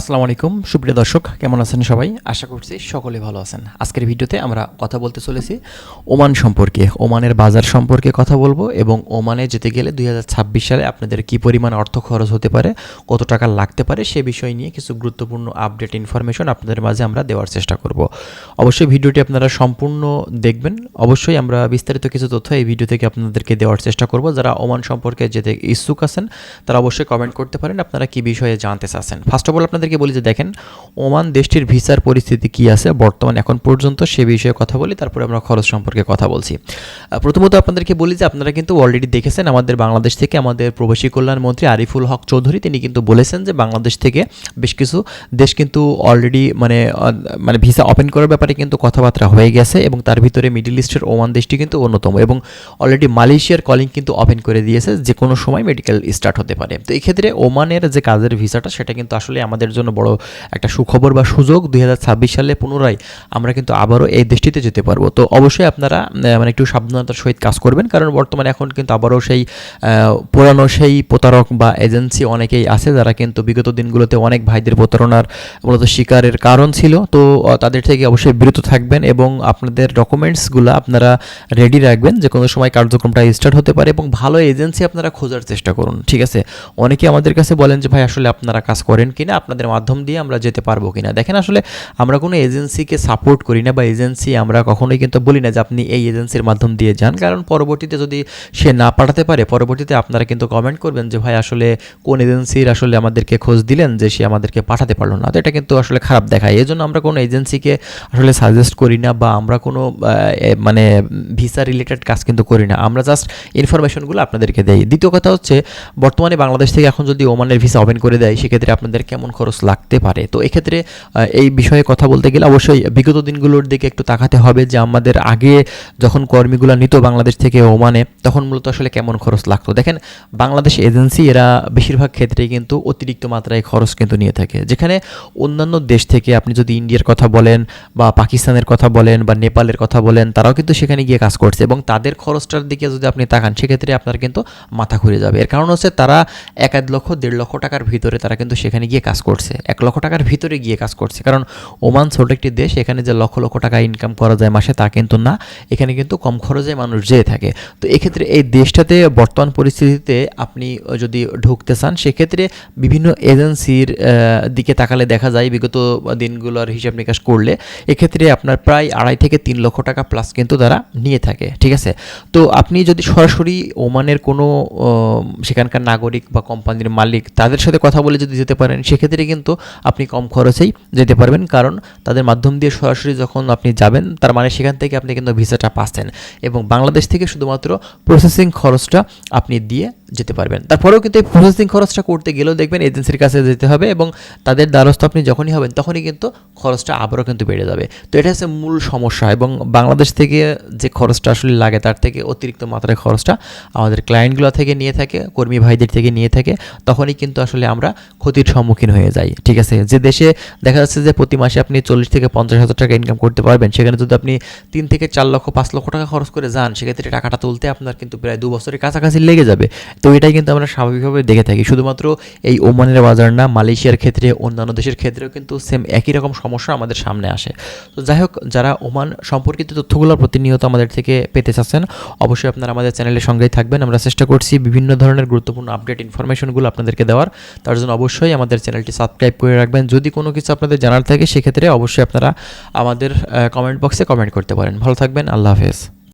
আসসালামু আলাইকুম সুপ্রিয় দর্শক, কেমন আছেন সবাই? আশা করছি সকলে ভালো আছেন। আজকের ভিডিওতে আমরা কথা বলতে চলেছি ওমান সম্পর্কে, ওমানের বাজার সম্পর্কে কথা বলবো এবং ওমানে যেতে গেলে 2026 সালে আপনাদের কী পরিমাণ অর্থ খরচ হতে পারে, কত টাকা লাগতে পারে সে বিষয় নিয়ে কিছু গুরুত্বপূর্ণ আপডেট ইনফরমেশন আপনাদের মাঝে আমরা দেওয়ার চেষ্টা করব। অবশ্যই ভিডিওটি আপনারা সম্পূর্ণ দেখবেন। অবশ্যই আমরা বিস্তারিত কিছু তথ্য এই ভিডিও থেকে আপনাদেরকে দেওয়ার চেষ্টা করব। যারা ওমান সম্পর্কে যেতে ইচ্ছুক আছেন তারা অবশ্যই কমেন্ট করতে পারেন আপনারা কী বিষয়ে জানতে চাচ্ছেন। ফার্স্ট অফ অল আপনাদেরকে বলি যে দেখেন ওমান দেশটির ভিসার পরিস্থিতি কী আছে বর্তমান এখন পর্যন্ত সে বিষয়ে কথা বলি, তারপরে আমরা খরচ সম্পর্কে কথা বলছি। প্রথমত আপনাদেরকে বলি যে আপনারা কিন্তু অলরেডি দেখেছেন আমাদের বাংলাদেশ থেকে আমাদের প্রবাসী কল্যাণ মন্ত্রী আরিফুল হক চৌধুরী তিনি কিন্তু বলেছেন যে বাংলাদেশ থেকে বেশ কিছু দেশ কিন্তু অলরেডি মানে ভিসা ওপেন করার ব্যাপারে কিন্তু কথাবার্তা হয়ে গেছে এবং তার ভিতরে মিডল ইস্টের ওমান দেশটি কিন্তু অন্যতম এবং অলরেডি মালয়েশিয়ার কলিং কিন্তু ওপেন করে দিয়েছে যে কোনো সময় মেডিকেল স্টার্ট হতে পারে। তো এই ক্ষেত্রে ওমানের যে কাজের ভিসাটা সেটা কিন্তু আসলে আমাদের জন্য বড় একটা সুখবর বা সুযোগ। 2026 সালে পুনরায় আমরা কিন্তু আবারও এই দেশটিতে যেতে পারবো। তো অবশ্যই আপনারা একটু সাবধানতার সহিত কাজ করবেন, কারণ বর্তমানে এখন কিন্তু আবারও সেই পুরানো সেই প্রতারক বা এজেন্সি অনেকেই আছে যারা কিন্তু বিগত দিনগুলোতে অনেক ভাইদের প্রতারণার মূলত শিকারের কারণ ছিল। তো তাদের থেকে অবশ্যই বিরত থাকবেন এবং আপনাদের ডকুমেন্টসগুলো আপনারা রেডি রাখবেন, যে কোনো সময় কার্যক্রমটা স্টার্ট হতে পারে এবং ভালো এজেন্সি আপনারা খোঁজার চেষ্টা করুন। ঠিক আছে, অনেকে আমাদের কাছে বলেন যে ভাই আসলে আপনারা কাজ করেন কিনা, আপনাদের মাধ্যম দিয়ে আমরা যেতে পারবো কিনা। দেখেন আসলে আমরা কোনো এজেন্সিকে সাপোর্ট করি না বা এজেন্সি আমরা কখনোই কিন্তু বলি না যে আপনি এই এজেন্সির মাধ্যম দিয়ে যান, কারণ পরবর্তীতে যদি সে না পাঠাতে পারে পরবর্তীতে আপনারা কিন্তু কমেন্ট করবেন যে ভাই আসলে কোন এজেন্সির আসলে আমাদেরকে খোঁজ দিলেন যে সে আমাদেরকে পাঠাতে পারলো না। তো এটা কিন্তু আসলে খারাপ দেখায়। এই জন্য আমরা কোনো এজেন্সিকে আসলে সাজেস্ট করি না বা আমরা কোনো ভিসা রিলেটেড কাজ কিন্তু করি না, আমরা জাস্ট ইনফরমেশনগুলো আপনাদেরকে দেই। দ্বিতীয় কথা হচ্ছে বর্তমানে বাংলাদেশ থেকে এখন যদি ওমানের ভিসা ওপেন করে দেয় সেক্ষেত্রে আপনাদের কেমন খরচ লাগতে পারে। তো এক্ষেত্রে এই বিষয়ে কথা বলতে গেলে অবশ্যই বিগত দিনগুলোর দিকে একটু তাকাতে হবে যে আমাদের আগে যখন কর্মীগুলো নিত বাংলাদেশ থেকে ওমানে তখন মূলত আসলে কেমন খরচ লাগতো। দেখেন বাংলাদেশ এজেন্সি এরা বেশিরভাগ ক্ষেত্রেই কিন্তু অতিরিক্ত মাত্রায় খরচ কিন্তু নিয়ে থাকে, যেখানে অন্যান্য দেশ থেকে আপনি যদি ইন্ডিয়ার কথা বলেন বা পাকিস্তানের কথা বলেন বা নেপালের কথা বলেন তারাও কিন্তু সেখানে গিয়ে কাজ করছে এবং তাদের খরচটার দিকে যদি আপনি তাকান সেক্ষেত্রে আপনার কিন্তু মাথা ঘুরে যাবে। এর কারণ হচ্ছে তারা 1 লক্ষ 1.5 লক্ষ টাকার ভিতরে তারা কিন্তু সেখানে গিয়ে কাজ করছে, 1 লক্ষ টাকার ভিতরে গিয়ে কাজ করছে, কারণ ওমান ছোট একটি দেশ, এখানে যে লক্ষ লক্ষ টাকা ইনকাম করা যায় মাসে তা কিন্তু না, এখানে কিন্তু কম খরচে মানুষ যেয়ে থাকে। তো এক্ষেত্রে এই দেশটাতে বর্তমান পরিস্থিতিতে আপনি যদি ঢুকতে চান সেক্ষেত্রে বিভিন্ন এজেন্সির দিকে তাকালে দেখা যায় বিগত দিনগুলোর হিসাব নিকাশ করলে এক্ষেত্রে আপনার প্রায় 2.5 থেকে 3 লক্ষ টাকা প্লাস কিন্তু তারা নিয়ে থাকে। ঠিক আছে, তো আপনি যদি সরাসরি ওমানের কোনো সেখানকার নাগরিক বা কোম্পানির মালিক তাদের সাথে কথা বলে যদি যেতে পারেন সেক্ষেত্রে কিন্তু আপনি কম খরচেই যেতে পারবেন, কারণ তাদের মাধ্যম দিয়ে সরাসরি যখন আপনি যাবেন তার মানে সেখান থেকে আপনি কিন্তু ভিসাটা পাচ্ছেন এবং বাংলাদেশ থেকে শুধুমাত্র প্রসেসিং খরচটা আপনি দিয়ে যেতে পারবেন। তারপরেও কিন্তু এই প্রসেসিং খরচটা করতে গেলেও দেখবেন এজেন্সির কাছে যেতে হবে এবং তাদের দ্বারস্থ আপনি যখনই হবেন তখনই কিন্তু খরচটা আবারও কিন্তু বেড়ে যাবে। তো এটা হচ্ছে মূল সমস্যা এবং বাংলাদেশ থেকে যে খরচটা আসলে লাগে তার থেকে অতিরিক্ত মাত্রায় খরচটা আমাদের ক্লায়েন্টগুলো থেকে নিয়ে থাকে, কর্মী ভাইদের থেকে নিয়ে থাকে, তখনই কিন্তু আসলে আমরা ক্ষতির সম্মুখীন হয়ে যাই। ঠিক আছে, যে দেশে দেখা যাচ্ছে যে প্রতি মাসে আপনি 40 থেকে 50 হাজার টাকা ইনকাম করতে পারবেন সেখানে যদি আপনি 3 থেকে 4 লক্ষ 5 লক্ষ টাকা খরচ করে যান সেক্ষেত্রে টাকাটা তুলতে আপনার কিন্তু প্রায় 2 বছরের কাছাকাছি লেগে যাবে। তো এটাই কিন্তু আমরা স্বাভাবিকভাবে দেখে থাকি, শুধুমাত্র এই ওমানের বাজার না, মালয়েশিয়ার ক্ষেত্রে অন্যান্য দেশের ক্ষেত্রেও কিন্তু সেম একই রকম সমস্যা আমাদের সামনে আসে। তো যাই হোক, যারা ওমান সম্পর্কিত তথ্যগুলো প্রতিনিয়ত আমাদের থেকে পেতে চাচ্ছেন অবশ্যই আপনারা আমাদের চ্যানেলের সঙ্গেই থাকবেন। আমরা চেষ্টা করছি বিভিন্ন ধরনের গুরুত্বপূর্ণ আপডেট ইনফরমেশনগুলো আপনাদেরকে দেওয়ার, তার জন্য অবশ্যই আমাদের চ্যানেলটি সাবস্ক্রাইব করে রাখবেন। যদি কোনো কিছু আপনাদের জানার থাকে সেক্ষেত্রে অবশ্যই আপনারা আমাদের কমেন্ট বক্সে কমেন্ট করতে পারেন। ভালো থাকবেন, আল্লাহ হাফেজ।